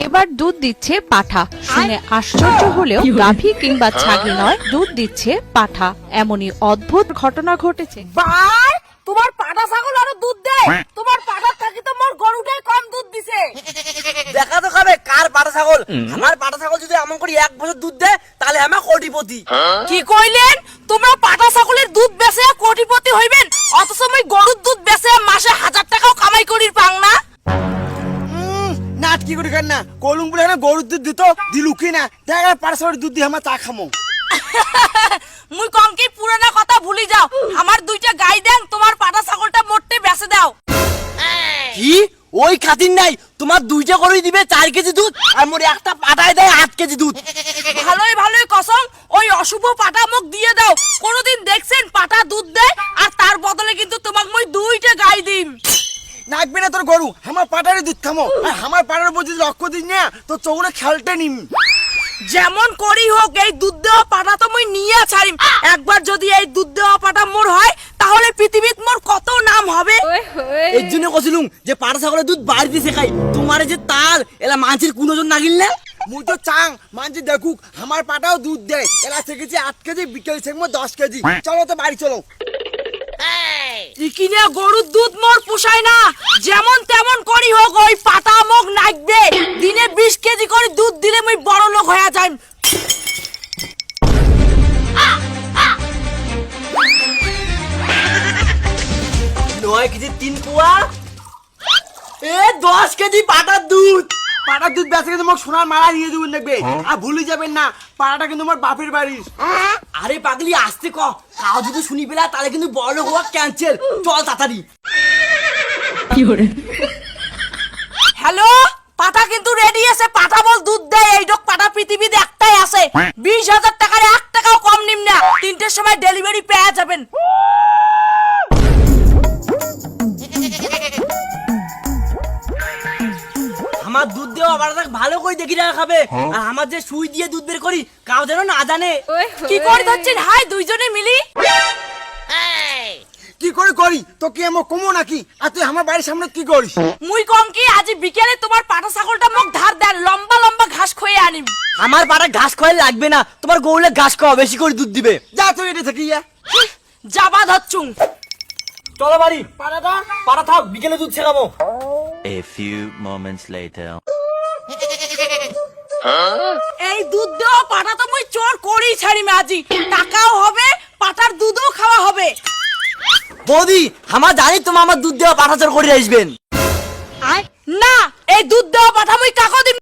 এবার দুধ দিচ্ছে পাঠা। শুনে আশ্চর্য হলেও গাভী কিংবা ছাগল নয়, দুধ দিচ্ছে পাঠা। এমনই অদ্ভুত ঘটনা ঘটেছে। ভাই তোমার পাঠা ছাগল আরো দুধ দেয়? তোমার পাঠার থাকি তো মোর গরুটাই কম দুধ দিছে। দেখা তো খাবে কার পাঠা ছাগল। আমার পাঠা ছাগল যদি এমন করে 1 বছর দুধ দেয় তাহলে আমার কোটিপতি। কি কইলেন? তোমরা পাঠা ছাগলের দুধ বেচে কোটিপতি হইবেন, অথচ মই গরুর দুধ বেচে মাসে 1000 টাকাও কামাই করির পাং না। নাট কি করে কেন না কলুম বলে না গরুর দুধ দিত দিলু কি না দেখা পাঠা ছাগলের দুধ দিয়ে আমার চা খামো। মুই কংকি পুরানা কথা ভুলি যাও, আমার 2টা গাই দেন, তোমার পাঠা ছাগলটা মোটে বেচে দাও। কি ওই খাতির নাই? তোমার 2টা গরুই দিবে 4 কেজি দুধ, আর মোর একটা পাঠায় দেয় 8 কেজি দুধ। ভালোই ভালোই কসম, ওই অশুভ পাঠা মুখ দিয়ে দাও। কোনদিন দেখছেন পাঠা দুধ দেয়? আর তার বদলে কিন্তু তোমাক মই 2টা গাই দিম। নাকবে না তোর গরু, আমার পাটারে দুধ খামো। আর আমার পাটার উপর যদি লক্ষ্য দিস না তো চৌড়ে খেলতে নিম। যেমন করি হোক এই দুধ দেওয়া পাঠা তো মই নিয়ে ছাড়িম। একবার যদি এই দুধ দেওয়া পাঠা মোর হয় তাহলে পৃথিবীত মোর কত নাম হবে। এর জন্য কছিলুম যে পাঠা ছাগলের দুধ বাড়িতে শেখাই। তোমার যে তাল এলা মাছের কোনজন নাগিল না। মুই তো চাং মানছি দেখুক আমার পাটাও দুধ দেয়। এলা শিখেছি 8 কেজি, বিকেল শিখবো 10 কেজি। চলো তো বাড়ি চলো। ইকিনে গরুর দুধ মোর পোষায় না। যেমন তেমন করি হোক ওই পাতা মুখ নাগবে। দিনে 20 কেজি করে দুধ দিলে মই বড় লোক হয়ে যাই। 9 কেজি 3 পোয়া, 10 কেজি পাটার দুধ। পাটার দুধ বেঁচে কিন্তু মোক সোনার মালা দিয়ে দেবেন দেখবে। আর ভুলে যাবেন না পাটাটা কিন্তু আমার বাপের বাড়ির। আরে পাগলি আসতে ক, কাউ যদি শুনি পেলা তাহলে কিন্তু বড় লোক হওয়া ক্যান্সেল। চল তাড়াতাড়ি। হ্যালো, পাঠা কিন্তু রেডি আছে। পাঠা বল দুধ দেয়। এই ডক পাঠা পৃথিবীতে একটাই আছে। 20,000 টাকার 1 টাকাও কম নিম না। 3টের সময় ডেলিভারি পেয়ে যাবেন। আমার দুধ দেওয়া আবার ভালো করে দেখি রাখা খাবে। আর আমার যে সুই দিয়ে দুধ বের করি কাউ যেন না জানে। কি করে ধরছেন? হাই দুইজনে মিলি। কি করে করি তো কি আমার কমো নাকি? আর তুই আমার বাড়ির সামনে কি করিস? মুই কম কি আজ বিকেলে তোমার পাঠা ছাগলটা মুখ ধার দেন, লম্বা লম্বা ঘাস খয়ে আনিম। আমার পাড়া ঘাস খাওয়াই লাগবে না, তোমার গৌলে ঘাস খাওয়া বেশি করে দুধ দিবে। যা তুই এটা থাকি যা। যাবা ধরছুং। চলো বাড়ি। পাড়া থাক, বিকেলে দুধ ছেড়াবো। A few moments later. এই দুধ দেওয়া পাঠা তো মুই চোর করেই ছাড়িম আজি। টাকাও হবে, পাঠার দুধও খাওয়া হবে। বৌদি আমার জানি তোমার আমার দুধ দেওয়া পাঠাচর করে আসবেন। না, এই দুধ দেওয়া পাঠা মুই কাকো দিম।